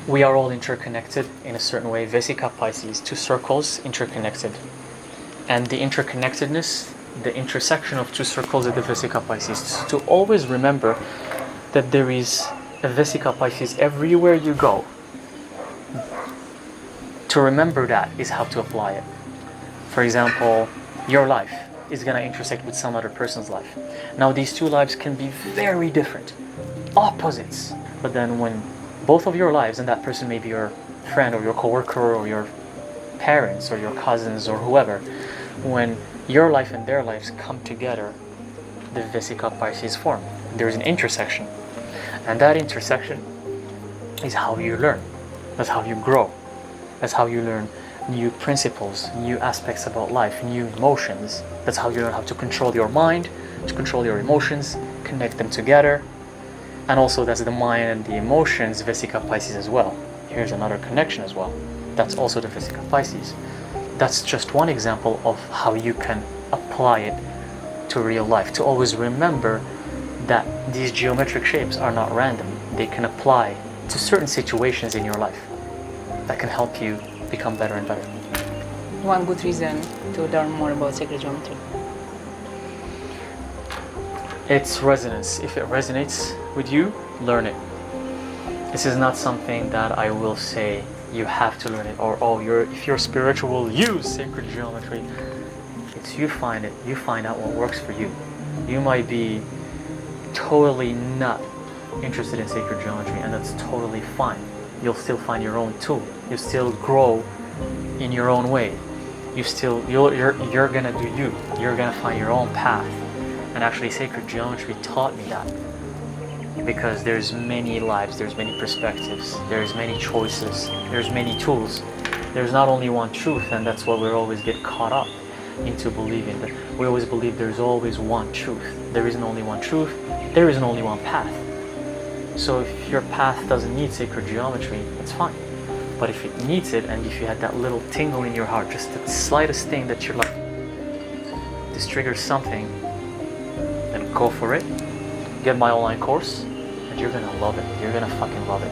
we are all interconnected in a certain way. Vesica Piscis, 2 circles interconnected. And the interconnectedness, the intersection of 2 circles is the Vesica Piscis. To always remember that there is a Vesica Piscis everywhere you go. To remember that is how to apply it. For example, your life is going to intersect with some other person's life. Now these 2 lives can be very different, opposites. But then when both of your lives, and that person may be your friend or your coworker or your parents or your cousins or whoever, when your life and their lives come together, the Vesica Piscis form. There's an intersection. And that intersection is how you learn. That's how you grow. That's how you learn new principles, new aspects about life, new emotions. That's how you learn how to control your mind, to control your emotions, connect them together. And also that's the mind and the emotions, Vesica Piscis as well. Here's another connection as well. That's also the Vesica Piscis. That's just one example of how you can apply it to real life. To always remember that these geometric shapes are not random. They can apply to certain situations in your life that can help you become better and better. One good reason to learn more about sacred geometry. It's resonance. If it resonates with you, learn it. This is not something that I will say you have to learn it, or if you're spiritual, use sacred geometry. It's you find it. You find out what works for you. You might be totally not interested in sacred geometry, and that's totally fine. You'll still find your own tool. You still grow in your own way. You're gonna do you. You're gonna find your own path. And actually, sacred geometry taught me that, because there's many lives, there's many perspectives, there's many choices, there's many tools. There's not only one truth, and that's what we always get caught up into believing. That we always believe there's always one truth. There isn't only one truth. There isn't only one path. So if your path doesn't need sacred geometry, that's fine. But if it needs it, and if you had that little tingle in your heart, just the slightest thing that you're like, this triggers something, then go for it. Get my online course, and you're gonna love it. You're gonna fucking love it.